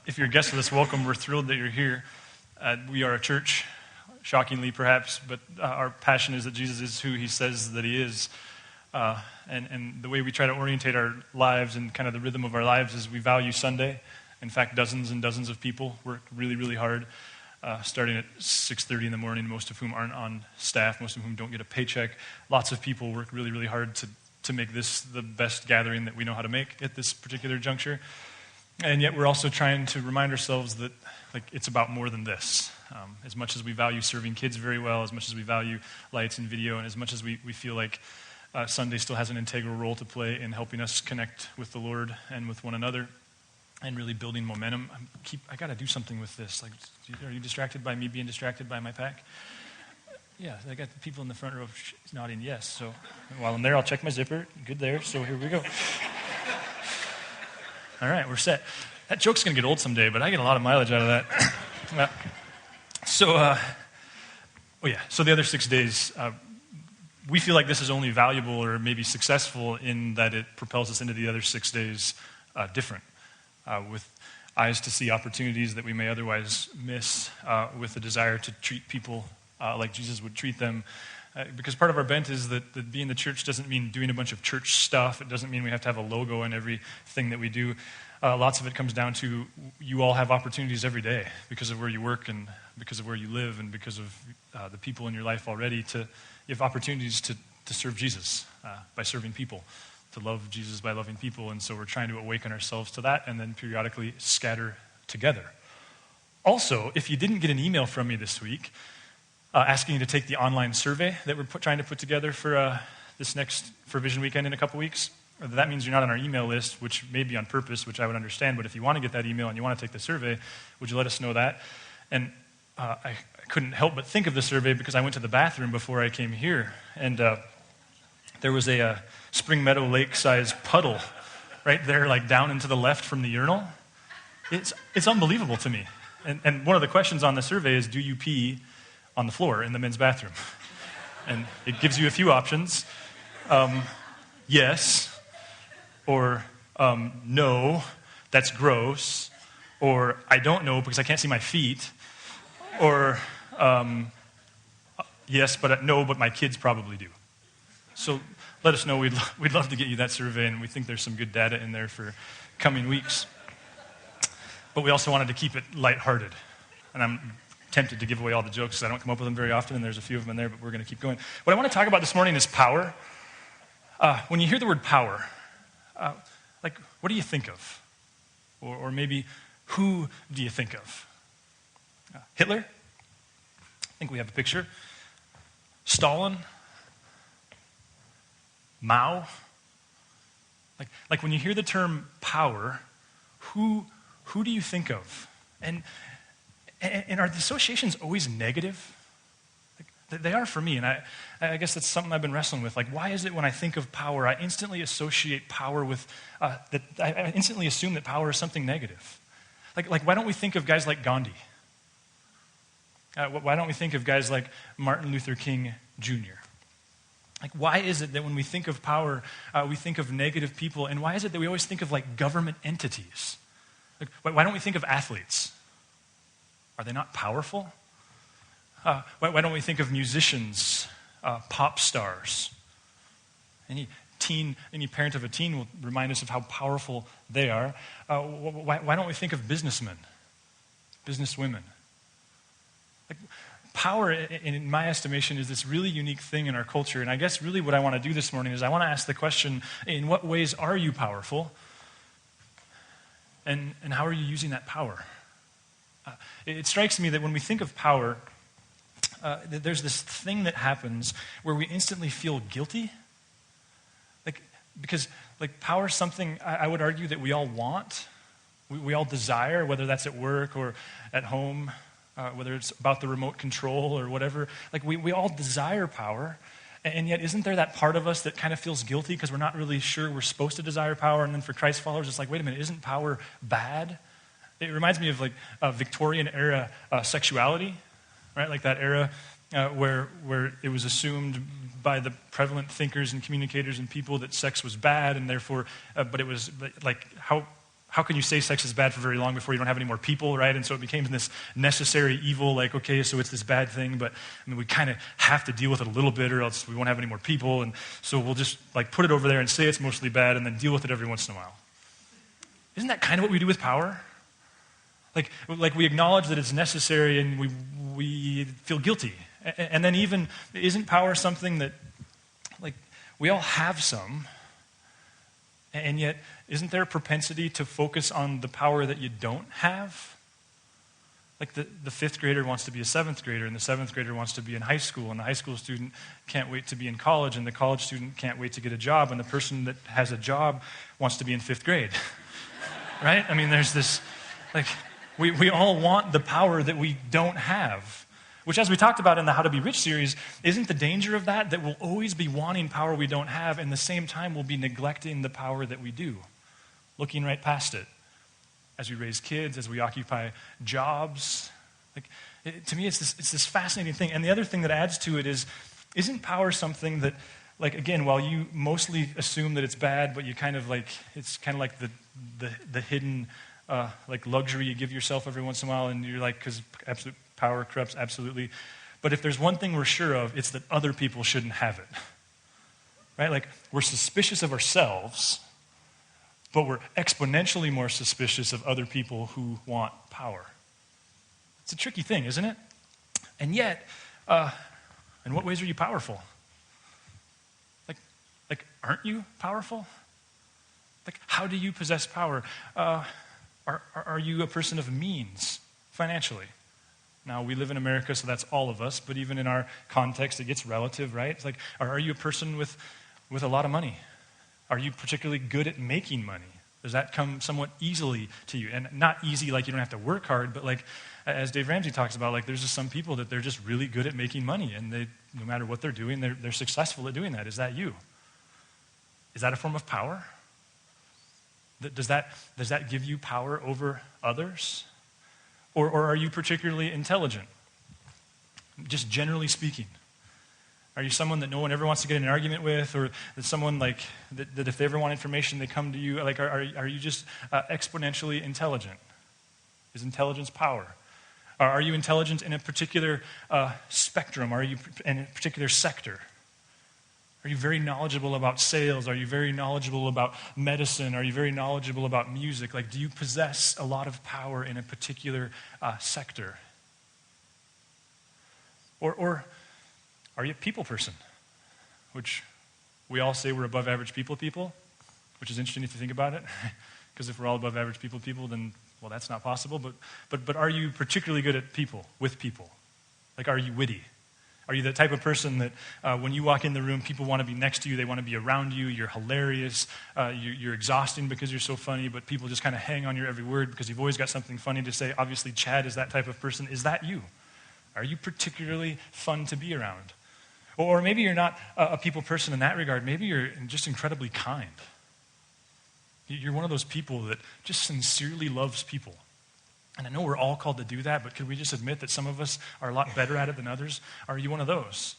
If you're a guest with us, welcome. We're thrilled that you're here. We are a church, shockingly perhaps, but our passion is that Jesus is who he says that he is. And the way we try to orientate our lives and kind of the rhythm of our lives is we value Sunday. In fact, dozens and dozens of people work really, really hard, starting at 6:30 in the morning, most of whom aren't on staff, most of whom don't get a paycheck. Lots of people work really, really hard to make this the best gathering that we know how to make at this particular juncture. And yet we're also trying to remind ourselves that it's about more than this. As much as we value serving kids very well, as much as we value lights and video, and as much as we feel like Sunday still has an integral role to play in helping us connect with the Lord and with one another and really building momentum. I got to do something with this. Are you distracted by me being distracted by my pack? Yeah, I got the people in the front row nodding yes. So while I'm there, I'll check my zipper. Good there. So here we go. All right, we're set. That joke's going to get old someday, but I get a lot of mileage out of that. So the other 6 days, we feel like this is only valuable or maybe successful in that it propels us into the other 6 days different, with eyes to see opportunities that we may otherwise miss, with a desire to treat people like Jesus would treat them. Because part of our bent is that being the church doesn't mean doing a bunch of church stuff. It doesn't mean we have to have a logo in everything that we do. Lots of it comes down to you all have opportunities every day because of where you work and because of where you live and because of the people in your life already. You have opportunities to serve Jesus by serving people, to love Jesus by loving people. And so we're trying to awaken ourselves to that and then periodically scatter together. Also, if you didn't get an email from me this week, asking you to take the online survey that we're trying to put together for for Vision Weekend in a couple weeks. That means you're not on our email list, which may be on purpose, which I would understand. But if you want to get that email and you want to take the survey, would you let us know that? And I couldn't help but think of the survey because I went to the bathroom before I came here. And there was a Spring Meadow Lake-sized puddle right there, down and to the left from the urinal. It's unbelievable to me. And one of the questions on the survey is, do you pee on the floor in the men's bathroom? And it gives you a few options. Yes, or no, that's gross, or I don't know because I can't see my feet, or yes, but no, but my kids probably do. So let us know. We'd love to get you that survey, and we think there's some good data in there for coming weeks. But we also wanted to keep it lighthearted, and I'm tempted to give away all the jokes because I don't come up with them very often, and there's a few of them in there, but we're going to keep going. What I want to talk about this morning is power. When you hear the word power, what do you think of? Or maybe, who do you think of? Hitler? I think we have a picture. Stalin? Mao? Like when you hear the term power, who do you think of? And are the associations always negative? They are for me, and I guess that's something I've been wrestling with. Why is it when I think of power, I instantly associate power with, I instantly assume that power is something negative? Why don't we think of guys like Gandhi? Why don't we think of guys like Martin Luther King Jr.? Why is it that when we think of power, we think of negative people, and why is it that we always think of government entities? Why don't we think of athletes? Are they not powerful? Why don't we think of musicians, pop stars? Any parent of a teen will remind us of how powerful they are. Why don't we think of businessmen, businesswomen? Power, in my estimation, is this really unique thing in our culture. And I guess really what I want to do this morning is I want to ask the question, in what ways are you powerful? And how are you using that power? It strikes me that when we think of power, there's this thing that happens where we instantly feel guilty. Because power is something I would argue that we all want. We all desire, whether that's at work or at home, whether it's about the remote control or whatever. We all desire power. And yet, isn't there that part of us that kind of feels guilty because we're not really sure we're supposed to desire power? And then for Christ followers, it's wait a minute, isn't power bad? It reminds me of Victorian era sexuality, right? That era where it was assumed by the prevalent thinkers and communicators and people that sex was bad, and therefore, but it was how how can you say sex is bad for very long before you don't have any more people, right? And so it became this necessary evil, like, okay, so it's this bad thing, but I mean, we kind of have to deal with it a little bit or else we won't have any more people. And so we'll just like put it over there and say it's mostly bad and then deal with it every once in a while. Isn't that kind of what we do with power? Like we acknowledge that it's necessary and we feel guilty. And then even, isn't power something that, like, we all have some, and yet, isn't there a propensity to focus on the power that you don't have? Like the fifth grader wants to be a seventh grader, and the seventh grader wants to be in high school, and the high school student can't wait to be in college, and the college student can't wait to get a job, and the person that has a job wants to be in fifth grade. Right? I mean, there's this, like, we all want the power that we don't have. Which, as we talked about in the How to Be Rich series, isn't the danger of that we'll always be wanting power we don't have, and at the same time we'll be neglecting the power that we do, looking right past it. As we raise kids, as we occupy jobs. To me, it's this fascinating thing. And the other thing that adds to it is, isn't power something that, like, again, while you mostly assume that it's bad, but you kind of like, it's kind of like the hidden like luxury you give yourself every once in a while, and you're like, because absolute power corrupts, absolutely. But if there's one thing we're sure of, it's that other people shouldn't have it. Right? Like, we're suspicious of ourselves, but we're exponentially more suspicious of other people who want power. It's a tricky thing, isn't it? And yet, in what ways are you powerful? Like, aren't you powerful? Like, how do you possess power? Are you a person of means financially? Now, we live in America, so that's all of us, but even in our context, it gets relative, right? It's like, are you a person with a lot of money? Are you particularly good at making money? Does that come somewhat easily to you? And not easy like you don't have to work hard, but like, as Dave Ramsey talks about, like, there's just some people that they're just really good at making money, and they, no matter what they're doing, they're successful at doing that. Is that you? Is that a form of power? Does that give you power over others? Or are you particularly intelligent? Just generally speaking. Are you someone that no one ever wants to get in an argument with? Or that someone like, that if they ever want information, they come to you? Like, are you just exponentially intelligent? Is intelligence power? Are you intelligent in a particular spectrum? Are you in a particular sector? Are you very knowledgeable about sales? Are you very knowledgeable about medicine? Are you very knowledgeable about music? Like, do you possess a lot of power in a particular sector? Or are you a people person? Which we all say we're above average people, which is interesting if you think about it. Because if we're all above average people, then, well, that's not possible. But are you particularly good at people, with people? Like, are you witty? Are you the type of person that when you walk in the room, people want to be next to you, they want to be around you, you're hilarious, you're exhausting because you're so funny, but people just kind of hang on your every word because you've always got something funny to say? Obviously, Chad is that type of person. Is that you? Are you particularly fun to be around? Or maybe you're not a people person in that regard. Maybe you're just incredibly kind. You're one of those people that just sincerely loves people. And I know we're all called to do that, but could we just admit that some of us are a lot better at it than others? Are you one of those?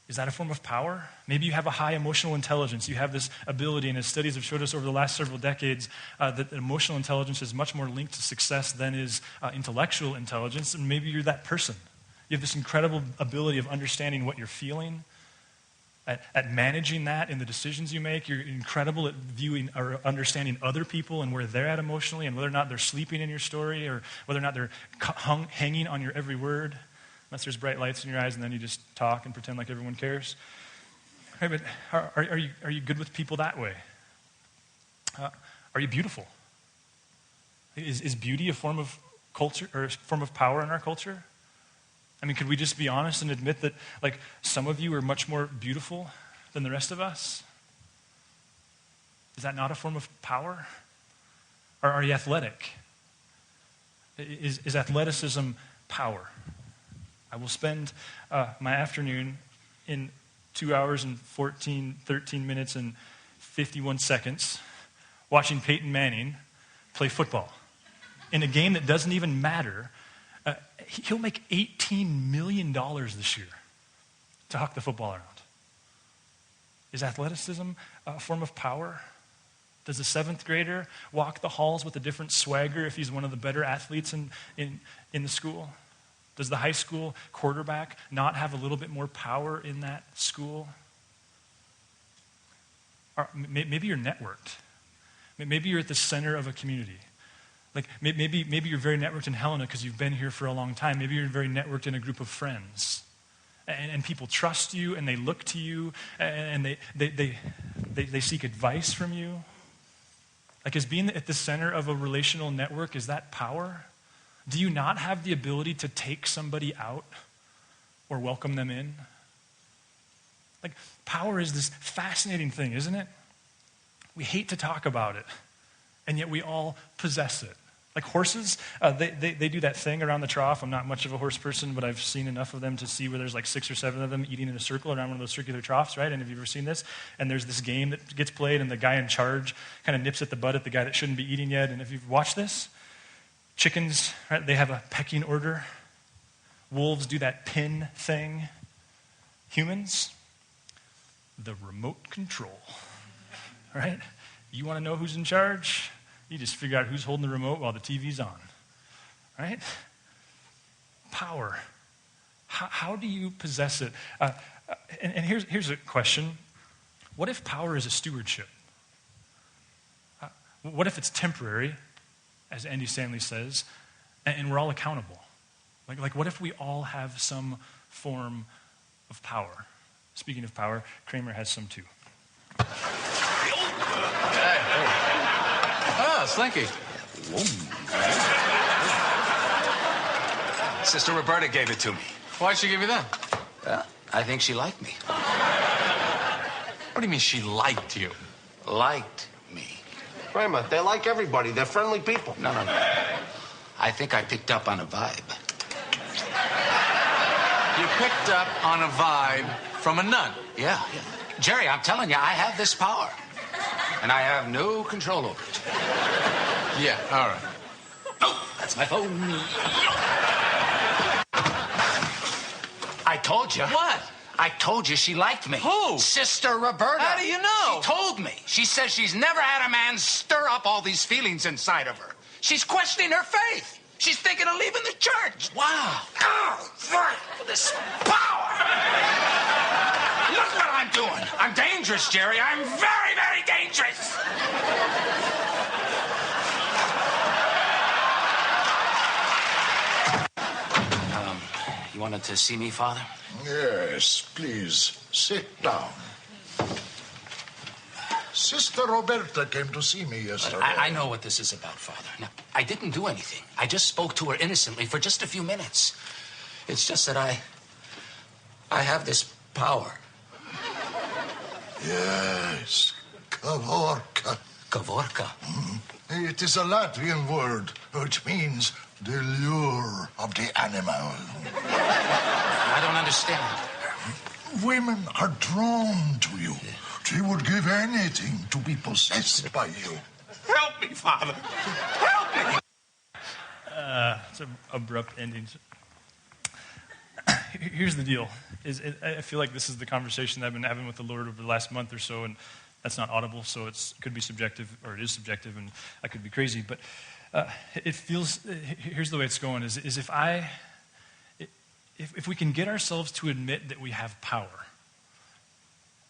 Is that a form of power? Maybe you have a high emotional intelligence. You have this ability, and as studies have showed us over the last several decades, that emotional intelligence is much more linked to success than is intellectual intelligence, and maybe you're that person. You have this incredible ability of understanding what you're feeling, at managing that in the decisions you make. You're incredible at viewing or understanding other people and where they're at emotionally, and whether or not they're sleeping in your story, or whether or not they're hanging on your every word, unless there's bright lights in your eyes and then you just talk and pretend like everyone cares. Right, but are you good with people that way? Are you beautiful? Is beauty a form of culture or a form of power in our culture? I mean, could we just be honest and admit that, like, some of you are much more beautiful than the rest of us? Is that not a form of power? Or are you athletic? Is athleticism power? I will spend my afternoon in 2 hours and 13 minutes and 51 seconds watching Peyton Manning play football in a game that doesn't even matter. He'll make $18 million this year to huck the football around. Is athleticism a form of power? Does the 7th grader walk the halls with a different swagger if he's one of the better athletes in the school? Does the high school quarterback not have a little bit more power in that school? Or maybe you're networked. Maybe you're at the center of a community. Like maybe you're very networked in Helena because you've been here for a long time. Maybe you're very networked in a group of friends. And people trust you and they look to you and they seek advice from you. Like, is being at the center of a relational network, is that power? Do you not have the ability to take somebody out or welcome them in? Like, power is this fascinating thing, isn't it? We hate to talk about it, and yet we all possess it. Like horses, they do that thing around the trough. I'm not much of a horse person, but I've seen enough of them to see where there's like 6 or 7 of them eating in a circle around one of those circular troughs, right? And have you ever seen this? And there's this game that gets played, and the guy in charge kind of nips at the butt at the guy that shouldn't be eating yet. And if you've watched this, chickens, right, they have a pecking order. Wolves do that pin thing. Humans, the remote control, right? You want to know who's in charge? You just figure out who's holding the remote while the TV's on, right? Power. How do you possess it? And here's a question. What if power is a stewardship? What if it's temporary, as Andy Stanley says, and we're all accountable? Like what if we all have some form of power? Speaking of power, Kramer has some too. Ah, Slinky. Sister Roberta gave it to me. Why'd she give you that? I think she liked me. What do you mean she liked you? Liked me. Kramer, they like everybody. They're friendly people. No. I think I picked up on a vibe. You picked up on a vibe from a nun. Yeah. Jerry, I'm telling you, I have this power. And I have no control over it. Yeah, all right. Oh, that's my phone. I told you. What? I told you she liked me. Who? Sister Roberta. How do you know? She told me. She says she's never had a man stir up all these feelings inside of her. She's questioning her faith. She's thinking of leaving the church. Wow. Oh, for this power. Look what I'm doing. I'm dangerous, Jerry. I'm very, very dangerous. You wanted to see me, Father? Yes, please, sit down. Sister Roberta came to see me yesterday. I know what this is about, Father. Now, I didn't do anything. I just spoke to her innocently for just a few minutes. It's just that I have this power. Yes, Kavorka. Kavorka? Mm-hmm. It is a Latvian word which means the lure of the animal. I don't understand. Women are drawn to you. They would give anything to be possessed by you. Help me, Father. Help me. It's an abrupt ending. Here's the deal. I feel like this is the conversation that I've been having with the Lord over the last month or so, and that's not audible, so it could be subjective, or it is subjective, and I could be crazy. But it feels, here's the way it's going, is if we can get ourselves to admit that we have power,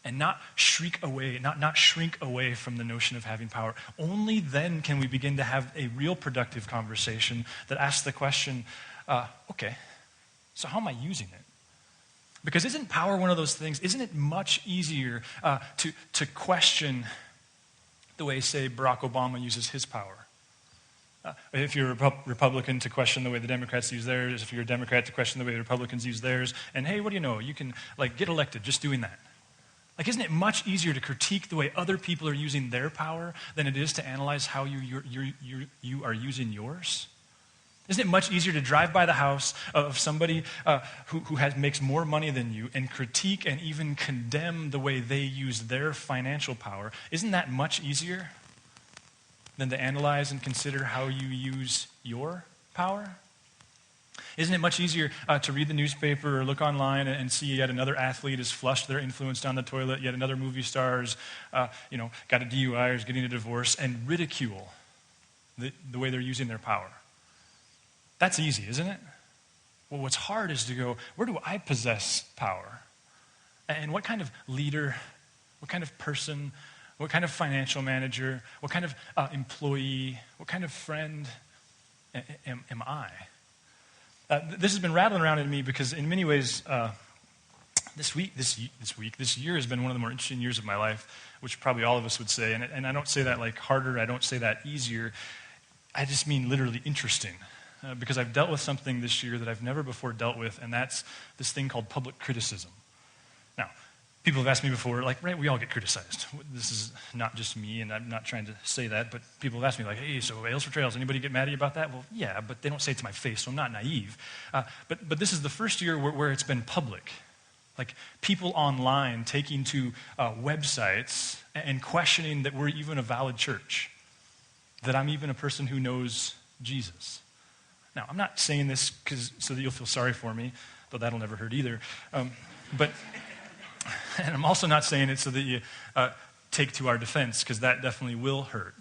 and not shrink away from the notion of having power, only then can we begin to have a real productive conversation that asks the question, okay, so how am I using it? Because isn't power one of those things, isn't it much easier to question the way, say, Barack Obama uses his power? If you're a Republican, to question the way the Democrats use theirs. If you're a Democrat, to question the way the Republicans use theirs. And hey, what do you know? You can get elected just doing that. Isn't it much easier to critique the way other people are using their power than it is to analyze how you are using yours? Isn't it much easier to drive by the house of somebody who makes more money than you and critique and even condemn the way they use their financial power? Isn't that much easier than to analyze and consider how you use your power? Isn't it much easier to read the newspaper or look online and see yet another athlete has flushed their influence down the toilet, yet another movie star's got a DUI or is getting a divorce, and ridicule the way they're using their power? That's easy, isn't it? Well, what's hard is to go, where do I possess power? And what kind of leader, what kind of person, what kind of financial manager, what kind of employee, what kind of friend am I? This has been rattling around in me because in many ways, this year has been one of the more interesting years of my life, which probably all of us would say. And I don't say that like harder, I don't say that easier. I just mean literally interesting. Because I've dealt with something this year that I've never before dealt with, and that's this thing called public criticism. Now, people have asked me before, like, right, we all get criticized. This is not just me, and I'm not trying to say that, but people have asked me, like, hey, so Ales for Trails, anybody get mad at you about that? Well, yeah, but they don't say it to my face, so I'm not naive. But this is the first year where it's been public. Like, people online taking to websites and questioning that we're even a valid church, that I'm even a person who knows Jesus. Now, I'm not saying this so that you'll feel sorry for me, though that'll never hurt either. And I'm also not saying it so that you take to our defense, because that definitely will hurt.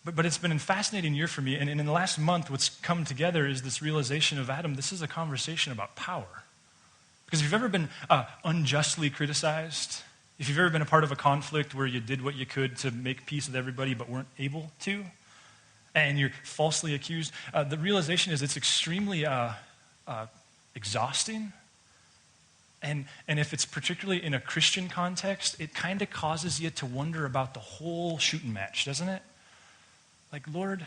But it's been a fascinating year for me, and in the last month, what's come together is this realization of, Adam, this is a conversation about power. Because if you've ever been unjustly criticized, if you've ever been a part of a conflict where you did what you could to make peace with everybody but weren't able to, and you're falsely accused, the realization is it's extremely exhausting. And if it's particularly in a Christian context, it kind of causes you to wonder about the whole shooting match, doesn't it? Like, Lord,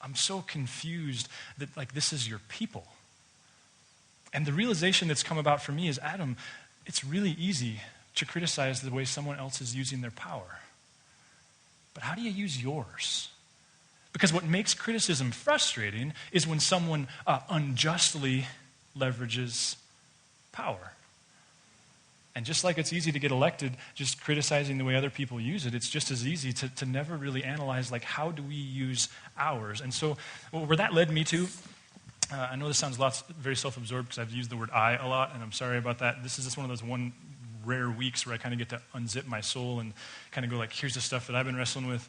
I'm so confused that, like, this is your people. And the realization that's come about for me is, Adam, it's really easy to criticize the way someone else is using their power. But how do you use yours? Because what makes criticism frustrating is when someone unjustly leverages power. And just like it's easy to get elected just criticizing the way other people use it, it's just as easy to never really analyze, like, how do we use ours? And so where that led me to, I know this sounds very self-absorbed because I've used the word I a lot, and I'm sorry about that. This is just one of those rare weeks where I kind of get to unzip my soul and kind of go, like, here's the stuff that I've been wrestling with.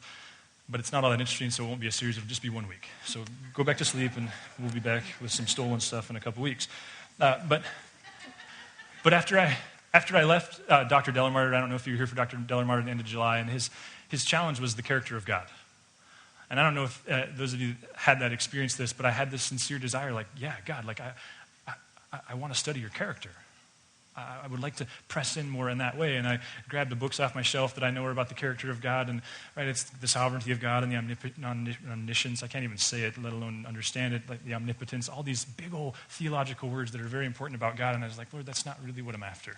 But it's not all that interesting, so it won't be a series. It'll just be 1 week. So go back to sleep, and we'll be back with some stolen stuff in a couple weeks. But after I left Dr. Dellermarter, I don't know if you were here for Dr. Dellermarter at the end of July, and his challenge was the character of God. And I don't know if those of you had that experience this, but I had this sincere desire, like, yeah, God, like I want to study your character. I would like to press in more in that way. And I grabbed the books off my shelf that I know are about the character of God. And right, it's the sovereignty of God and the omniscience. I can't even say it, let alone understand it. Like the omnipotence, all these big old theological words that are very important about God. And I was like, Lord, that's not really what I'm after.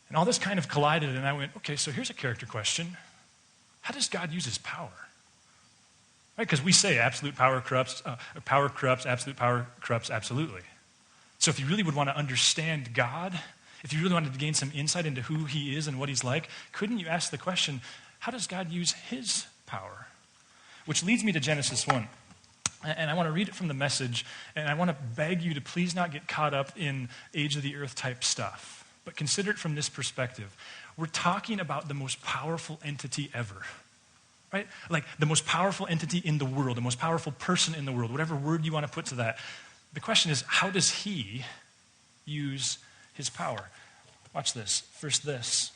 And all this kind of collided. And I went, okay, so here's a character question. How does God use his power? Right? Because we say absolute power corrupts, absolute power corrupts absolutely. So if you really would want to understand God, if you really wanted to gain some insight into who he is and what he's like, couldn't you ask the question, how does God use his power? Which leads me to Genesis 1. And I want to read it from the Message, and I want to beg you to please not get caught up in age of the earth type stuff, but consider it from this perspective. We're talking about the most powerful entity ever. Right? Like the most powerful entity in the world, the most powerful person in the world, whatever word you want to put to that. The question is, how does he use his power? Watch this. First this.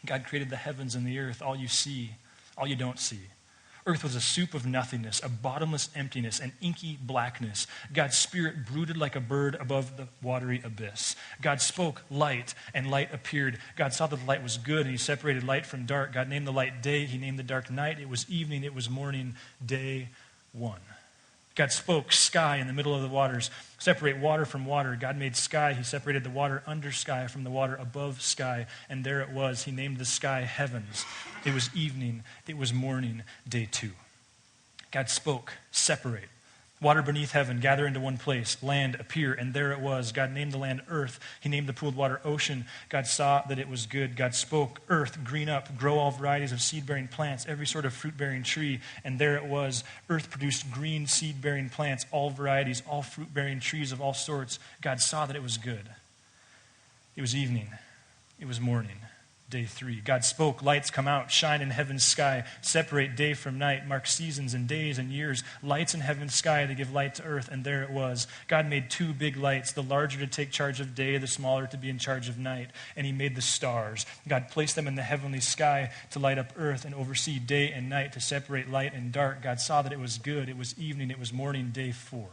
God created the heavens and the earth, all you see, all you don't see. Earth was a soup of nothingness, a bottomless emptiness, an inky blackness. God's spirit brooded like a bird above the watery abyss. God spoke, light, and light appeared. God saw that the light was good, and he separated light from dark. God named the light day, he named the dark night. It was evening, it was morning, day one. God spoke, sky in the middle of the waters. Separate water from water. God made sky. He separated the water under sky from the water above sky. And there it was. He named the sky heavens. It was evening. It was morning, day two. God spoke, separate. Water beneath heaven, gather into one place. Land, appear, and there it was. God named the land earth. He named the pooled water ocean. God saw that it was good. God spoke, earth, green up, grow all varieties of seed-bearing plants, every sort of fruit-bearing tree. And there it was. Earth produced green seed-bearing plants, all varieties, all fruit-bearing trees of all sorts. God saw that it was good. It was evening. It was morning. Day 3. God spoke, lights come out, shine in heaven's sky, separate day from night, mark seasons and days and years, lights in heaven's sky to give light to earth, and there it was. God made 2 big lights, the larger to take charge of day, the smaller to be in charge of night, and he made the stars. God placed them in the heavenly sky to light up earth and oversee day and night, to separate light and dark. God saw that it was good. It was evening. It was morning. Day 4.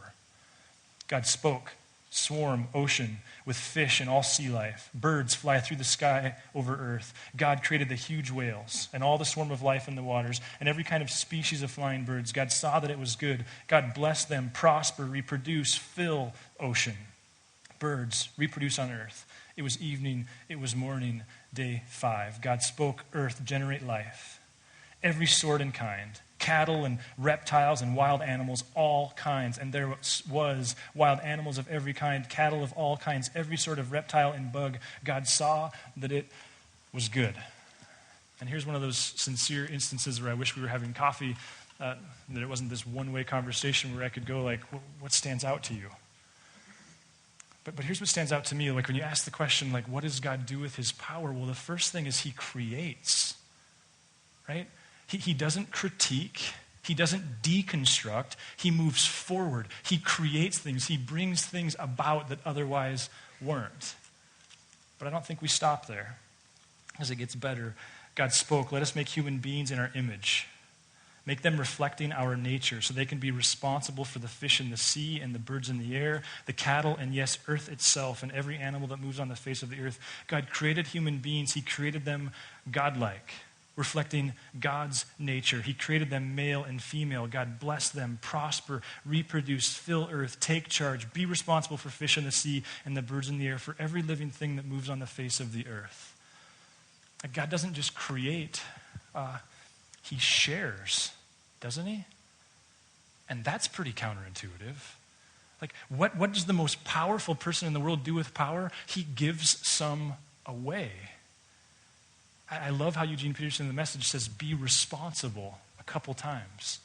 God spoke, swarm, ocean, with fish and all sea life. Birds fly through the sky over earth. God created the huge whales and all the swarm of life in the waters and every kind of species of flying birds. God saw that it was good. God blessed them, prosper, reproduce, fill ocean. Birds, reproduce on earth. It was evening, it was morning, day 5. God spoke, earth, generate life. Every sort and kind. Cattle and reptiles and wild animals, all kinds. And there was wild animals of every kind, cattle of all kinds, every sort of reptile and bug. God saw that it was good. And here's one of those sincere instances where I wish we were having coffee, that it wasn't this one-way conversation where I could go like, what stands out to you? But here's what stands out to me. Like when you ask the question, like, what does God do with his power? Well, the first thing is he creates, right? He doesn't critique. He doesn't deconstruct. He moves forward. He creates things. He brings things about that otherwise weren't. But I don't think we stop there. As it gets better, God spoke, let us make human beings in our image. Make them reflecting our nature so they can be responsible for the fish in the sea and the birds in the air, the cattle, and yes, earth itself and every animal that moves on the face of the earth. God created human beings. He created them godlike, reflecting God's nature. He created them male and female. God blessed them, prosper, reproduce, fill earth, take charge, be responsible for fish in the sea and the birds in the air, for every living thing that moves on the face of the earth. God doesn't just create, he shares, doesn't he? And that's pretty counterintuitive. Like, what does the most powerful person in the world do with power? He gives some away. I love how Eugene Peterson in the Message says, be responsible a couple times.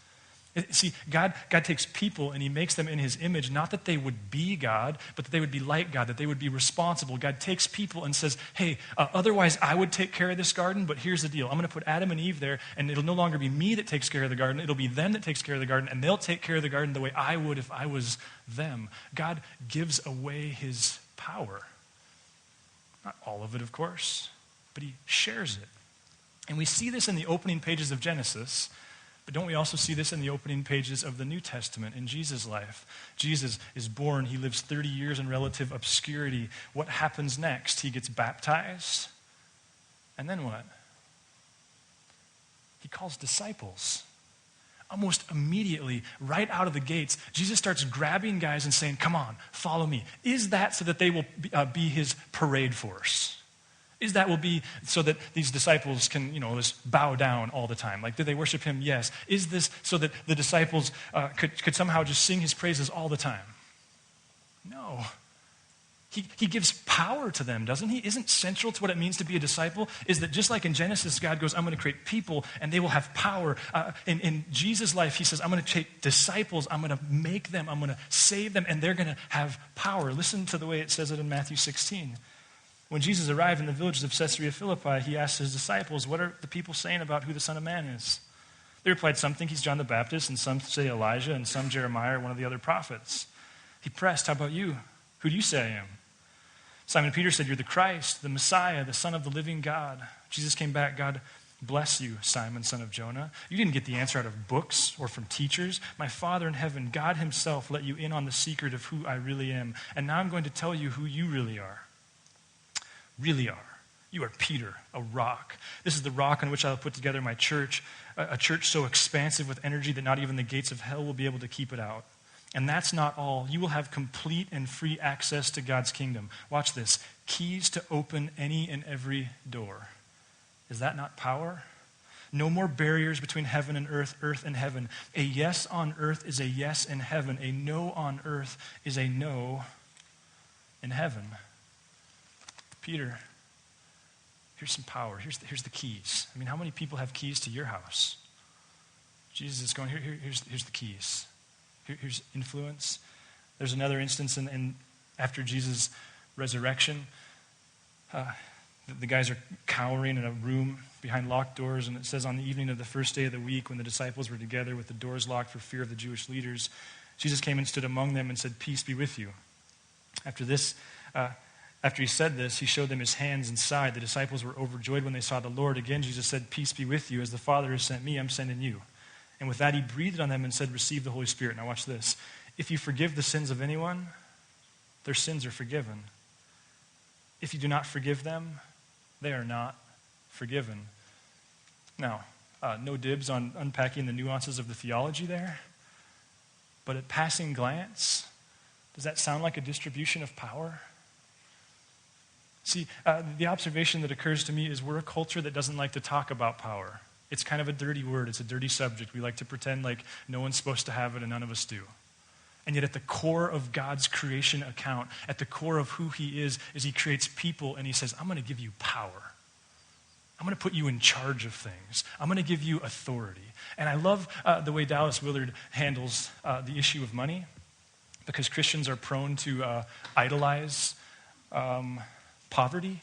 See, God takes people and he makes them in his image, not that they would be God, but that they would be like God, that they would be responsible. God takes people and says, hey, otherwise I would take care of this garden, but here's the deal. I'm going to put Adam and Eve there, and it'll no longer be me that takes care of the garden. It'll be them that takes care of the garden, and they'll take care of the garden the way I would if I was them. God gives away his power. Not all of it, of course, but he shares it. And we see this in the opening pages of Genesis, but don't we also see this in the opening pages of the New Testament in Jesus' life? Jesus is born. He lives 30 years in relative obscurity. What happens next? He gets baptized. And then what? He calls disciples. Almost immediately, right out of the gates, Jesus starts grabbing guys and saying, come on, follow me. Is that so that they will be his parade force? Is that will be so that these disciples can, just bow down all the time? Like, do they worship him? Yes. Is this so that the disciples could somehow just sing his praises all the time? No. He gives power to them, doesn't he? Isn't central to what it means to be a disciple is that just like in Genesis, God goes, I'm going to create people and they will have power. In Jesus' life, he says, I'm going to take disciples, I'm going to make them, I'm going to save them, and they're going to have power. Listen to the way it says it in Matthew 16. When Jesus arrived in the villages of Caesarea Philippi, he asked his disciples, what are the people saying about who the Son of Man is? They replied, some think he's John the Baptist, and some say Elijah, and some Jeremiah or one of the other prophets. He pressed, how about you? Who do you say I am? Simon Peter said, you're the Christ, the Messiah, the Son of the living God. Jesus came back, God bless you, Simon, son of Jonah. You didn't get the answer out of books or from teachers. My Father in heaven, God himself, let you in on the secret of who I really am. And now I'm going to tell you who you really are. Really are. You are Peter, a rock. This is the rock on which I'll put together my church, a church so expansive with energy that not even the gates of hell will be able to keep it out. And that's not all. You will have complete and free access to God's kingdom. Watch this. Keys to open any and every door. Is that not power? No more barriers between heaven and earth and heaven. A yes on earth is a yes in heaven. A no on earth is a no in heaven. Peter, here's some power. Here's the keys. I mean, how many people have keys to your house? Jesus is going, here's the keys. Here's influence. There's another instance in after Jesus' resurrection. The guys are cowering in a room behind locked doors, and it says on the evening of the first day of the week, when the disciples were together with the doors locked for fear of the Jewish leaders, Jesus came and stood among them and said, "Peace be with you." After he said this, he showed them his hands and side. The disciples were overjoyed when they saw the Lord. Again, Jesus said, "Peace be with you. As the Father has sent me, I'm sending you." And with that, he breathed on them and said, "Receive the Holy Spirit." Now watch this. If you forgive the sins of anyone, their sins are forgiven. If you do not forgive them, they are not forgiven. Now, no dibs on unpacking the nuances of the theology there, but at passing glance, does that sound like a distribution of power? See, the observation that occurs to me is we're a culture that doesn't like to talk about power. It's kind of a dirty word. It's a dirty subject. We like to pretend like no one's supposed to have it and none of us do. And yet at the core of God's creation account, at the core of who he is he creates people and he says, "I'm going to give you power. I'm going to put you in charge of things. I'm going to give you authority." And I love the way Dallas Willard handles the issue of money, because Christians are prone to idolize poverty.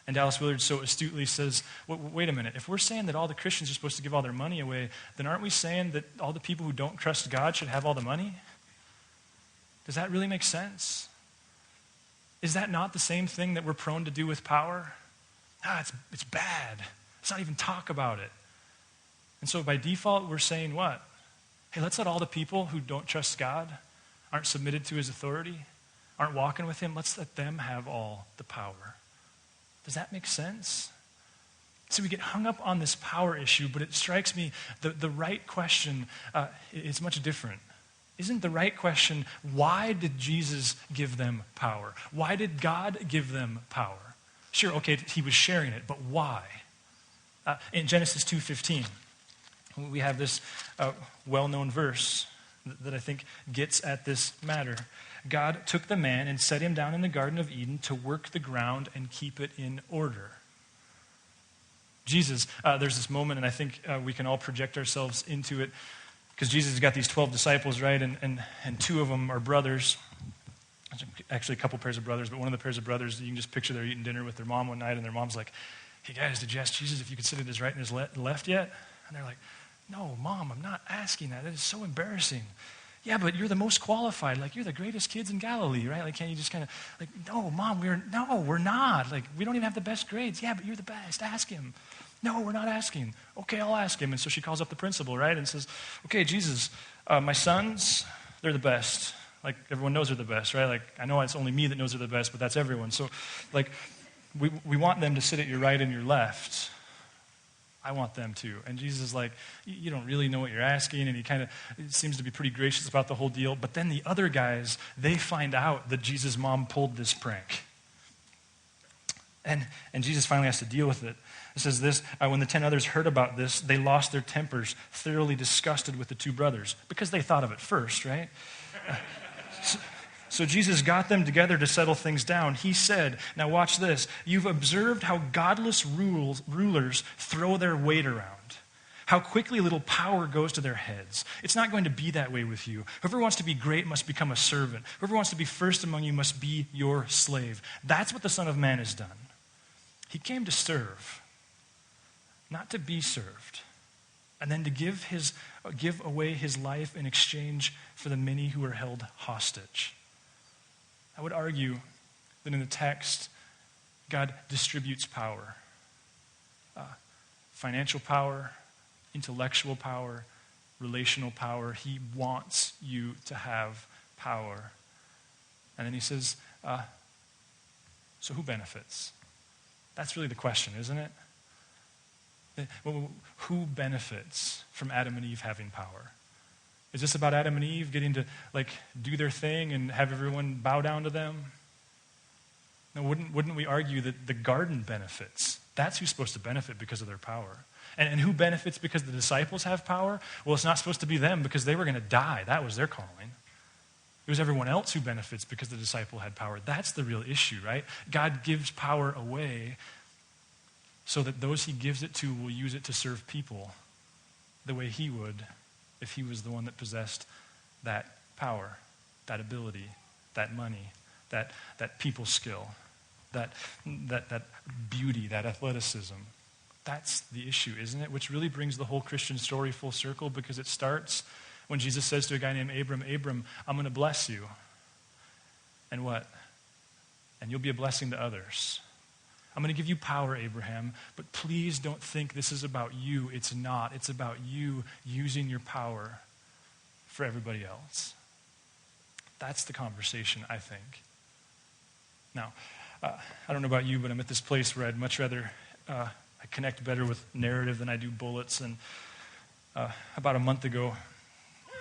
And Dallas Willard so astutely says, wait a minute, if we're saying that all the Christians are supposed to give all their money away, then aren't we saying that all the people who don't trust God should have all the money? Does that really make sense? Is that not the same thing that we're prone to do with power? It's bad. Let's not even talk about it. And so by default, we're saying what? Hey, let's let all the people who don't trust God, aren't submitted to his authority, aren't walking with him, let's let them have all the power. Does that make sense? So we get hung up on this power issue, but it strikes me the right question is much different. Isn't the right question, why did Jesus give them power? Why did God give them power? Sure, okay, he was sharing it, but why? In Genesis 2:15, we have this well-known verse that I think gets at this matter. God took the man and set him down in the Garden of Eden to work the ground and keep it in order. Jesus, there's this moment, and I think we can all project ourselves into it, because Jesus has got these 12 disciples, right? And two of them are brothers. Actually, a couple pairs of brothers, but one of the pairs of brothers, you can just picture they're eating dinner with their mom one night, and their mom's like, "Hey guys, did you ask Jesus if you could sit at his right and his left yet?" And they're like, "No, Mom, I'm not asking that. That is so embarrassing." "Yeah, but you're the most qualified. Like, you're the greatest kids in Galilee, right? Like, can't you just kind of, like, no, Mom, we're not. Like, we don't even have the best grades." "Yeah, but you're the best. Ask him." "No, we're not asking." "Okay, I'll ask him." And so she calls up the principal, right, and says, "Okay, Jesus, my sons, they're the best. Like, everyone knows they're the best, right? Like, I know it's only me that knows they're the best, but that's everyone. So, like, we want them to sit at your right and your left. I want them to." And Jesus is like, "You don't really know what you're asking," and he kind of seems to be pretty gracious about the whole deal. But then the other guys, they find out that Jesus' mom pulled this prank. And Jesus finally has to deal with it. It says this, when the 10 others heard about this, they lost their tempers, thoroughly disgusted with the two brothers, because they thought of it first, right? So Jesus got them together to settle things down. He said, now watch this, "You've observed how godless rulers throw their weight around, how quickly little power goes to their heads. It's not going to be that way with you. Whoever wants to be great must become a servant. Whoever wants to be first among you must be your slave. That's what the Son of Man has done. He came to serve, not to be served, and then to give away his life in exchange for the many who are held hostage." I would argue that in the text, God distributes power. Financial power, intellectual power, relational power. He wants you to have power. And then he says, so who benefits? That's really the question, isn't it? Who benefits from Adam and Eve having power? Is this about Adam and Eve getting to, like, do their thing and have everyone bow down to them? No, wouldn't we argue that the garden benefits That's who's supposed to benefit because of their power. And who benefits because the disciples have power? Well, it's not supposed to be them because they were going to die. That was their calling. It was everyone else who benefits because the disciple had power. That's the real issue, right? God gives power away so that those he gives it to will use it to serve people the way he would if he was the one that possessed that power, that ability, that money, that people skill, that beauty, that athleticism. That's the issue, isn't it? Which really brings the whole Christian story full circle, because it starts when Jesus says to a guy named Abram, Abram, I'm going to bless you. And what? And you'll be a blessing to others. I'm going to give you power, Abraham, but please don't think this is about you. It's not. It's about you using your power for everybody else. That's the conversation, I think. Now, I don't know about you, but I'm at this place where I'd much rather, I connect better with narrative than I do bullets. And about a month ago,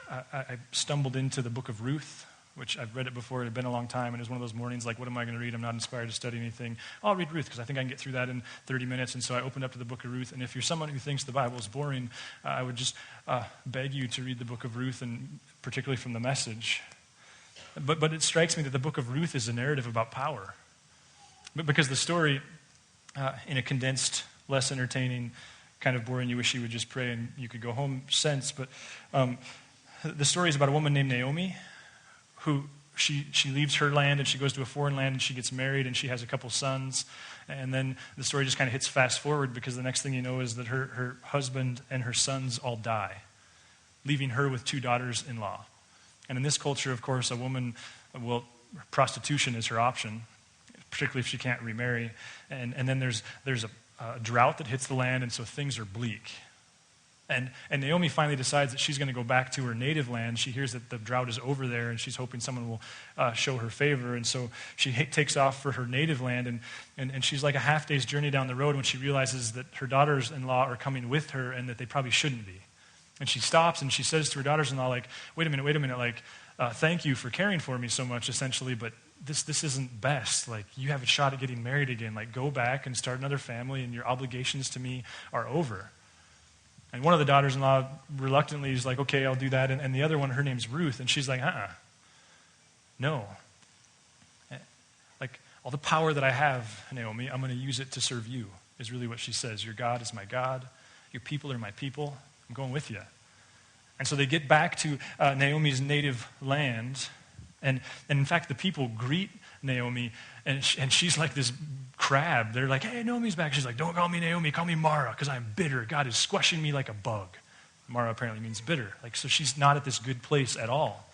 I stumbled into the book of Ruth, which I've read it before. It had been a long time, and it was one of those mornings like, what am I going to read? I'm not inspired to study anything. I'll read Ruth because I think I can get through that in 30 minutes. And so I opened up to the book of Ruth. And if you're someone who thinks the Bible is boring, I would just beg you to read the book of Ruth, and particularly from the Message. But it strikes me that the book of Ruth is a narrative about power. But because the story, in a condensed, less entertaining, kind of boring, you wish you would just pray and you could go home sense. But the story is about a woman named Naomi, who she leaves her land and she goes to a foreign land and she gets married and she has a couple sons. And then the story just kind of hits fast forward, because the next thing you know is that her husband and her sons all die, leaving her with 2 daughters-in-law. And in this culture, of course, a woman, prostitution is her option, particularly if she can't remarry. And then there's a drought that hits the land, and so things are bleak. And Naomi finally decides that she's going to go back to her native land. She hears that the drought is over there, and she's hoping someone will show her favor. And so she takes off for her native land, and she's like a half day's journey down the road when she realizes that her daughters-in-law are coming with her and that they probably shouldn't be. And she stops and she says to her daughters-in-law, like, wait a minute, like, thank you for caring for me so much, essentially, but this isn't best. Like, you have a shot at getting married again. Like, go back and start another family, and your obligations to me are over. And one of the daughters-in-law reluctantly is like, okay, I'll do that. And the other one, her name's Ruth, and she's like, no. Like, all the power that I have, Naomi, I'm going to use it to serve you, is really what she says. Your God is my God. Your people are my people. I'm going with you. And so they get back to Naomi's native land. And in fact, the people greet Naomi, and she's like this crab. They're like, hey, Naomi's back. She's like, don't call me Naomi, call me Mara, because I'm bitter. God is squashing me like a bug. Mara apparently means bitter. Like, so she's not at this good place at all.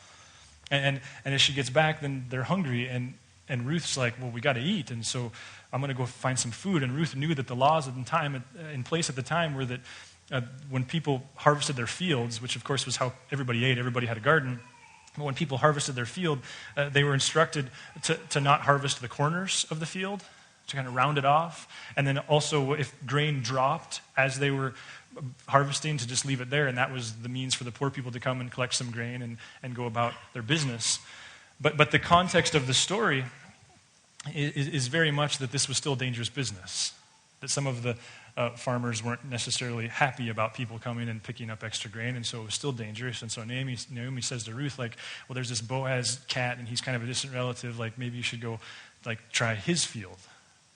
And as she gets back, then they're hungry, and Ruth's like, well, we got to eat, and so I'm going to go find some food. And Ruth knew that the laws in place at the time were that when people harvested their fields, which of course was how everybody ate, everybody had a garden, but when people harvested their field, they were instructed to not harvest the corners of the field, to kind of round it off. And then also, if grain dropped as they were harvesting, to just leave it there. And that was the means for the poor people to come and collect some grain and go about their business. But the context of the story is very much that this was still dangerous business. That some of the farmers weren't necessarily happy about people coming and picking up extra grain, and so it was still dangerous. And so Naomi says to Ruth, like, well, there's this Boaz cat, and he's kind of a distant relative. Like, maybe you should go, like, try his field.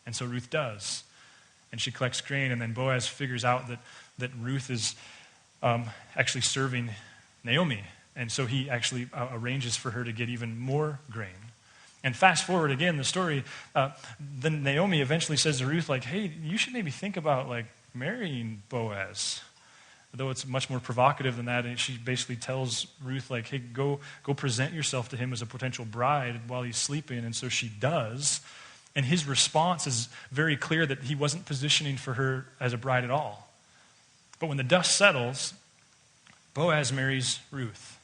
And so Ruth does. And she collects grain, and then Boaz figures out that Ruth is actually serving Naomi. And so he actually arranges for her to get even more grain. And fast forward again, the story, then Naomi eventually says to Ruth, like, hey, you should maybe think about, like, marrying Boaz. Though it's much more provocative than that, and she basically tells Ruth, like, hey, go present yourself to him as a potential bride while he's sleeping. And so she does. And his response is very clear that he wasn't positioning for her as a bride at all. But when the dust settles, Boaz marries Ruth,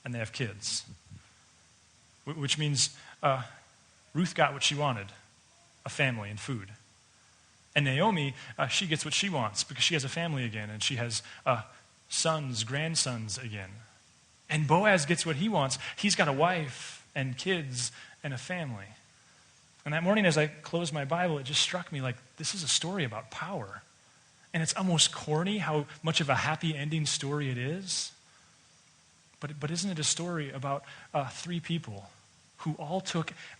and they have kids. Which means Ruth got what she wanted, a family and food. And Naomi, she gets what she wants because she has a family again, and she has sons, grandsons again. And Boaz gets what he wants. He's got a wife and kids and a family. And that morning as I closed my Bible, it just struck me like this is a story about power. And it's almost corny how much of a happy ending story it is. But isn't it a story about three people who all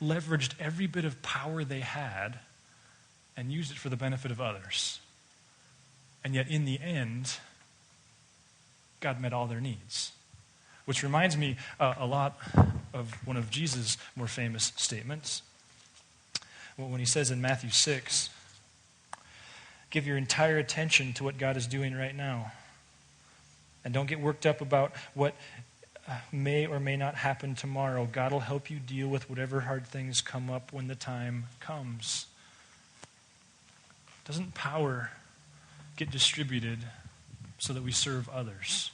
leveraged every bit of power they had and used it for the benefit of others? And yet in the end, God met all their needs. Which reminds me a lot of one of Jesus' more famous statements. When he says in Matthew 6, give your entire attention to what God is doing right now. And don't get worked up about what may or may not happen tomorrow. God will help you deal with whatever hard things come up when the time comes. Doesn't power get distributed so that we serve others?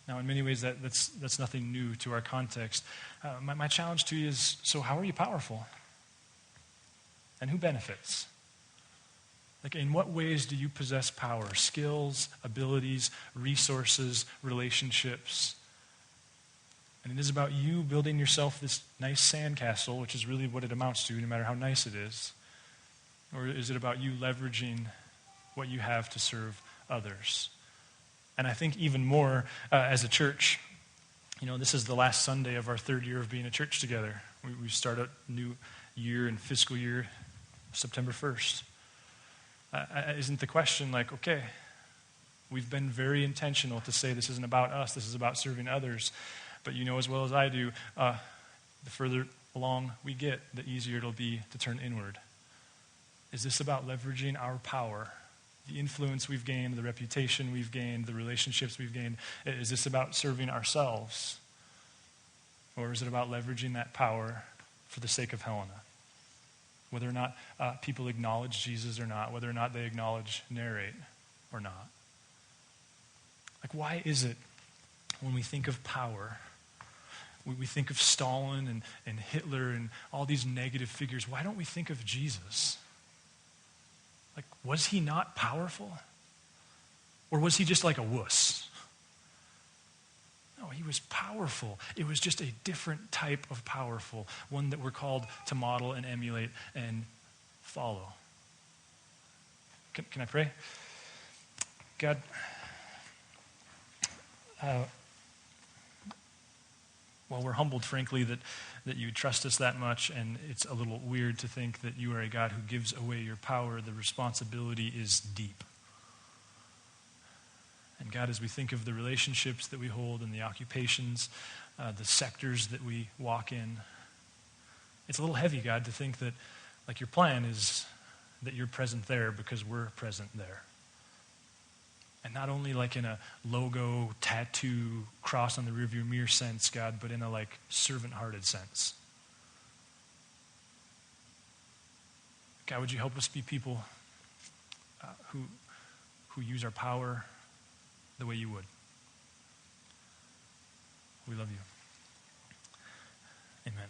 Now, in many ways, that's nothing new to our context. My challenge to you is, so how are you powerful? And who benefits? Like, in what ways do you possess power? Skills, abilities, resources, relationships. And it is about you building yourself this nice sandcastle, which is really what it amounts to, no matter how nice it is. Or is it about you leveraging what you have to serve others? And I think even more as a church, this is the last Sunday of our third year of being a church together. We start a new year and fiscal year September 1st. Isn't the question like, okay, we've been very intentional to say this isn't about us, this is about serving others. But you know as well as I do, the further along we get, the easier it'll be to turn inward. Is this about leveraging our power, the influence we've gained, the reputation we've gained, the relationships we've gained? Is this about serving ourselves? Or is it about leveraging that power for the sake of Helena? Whether or not people acknowledge Jesus or not, whether or not they acknowledge Narrate or not. Like, why is it when we think of power, we think of Stalin and Hitler and all these negative figures, why don't we think of Jesus? Like, was he not powerful? Or was he just like a wuss? No, he was powerful. It was just a different type of powerful, one that we're called to model and emulate and follow. Can I pray? God, well, we're humbled, frankly, that you trust us that much, and it's a little weird to think that you are a God who gives away your power. The responsibility is deep. And God, as we think of the relationships that we hold and the occupations, the sectors that we walk in, it's a little heavy, God, to think that like your plan is that you're present there because we're present there. And not only like in a logo, tattoo, cross on the rearview mirror sense, God, but in a like servant-hearted sense. God, would you help us be people who use our power the way you would? We love you. Amen.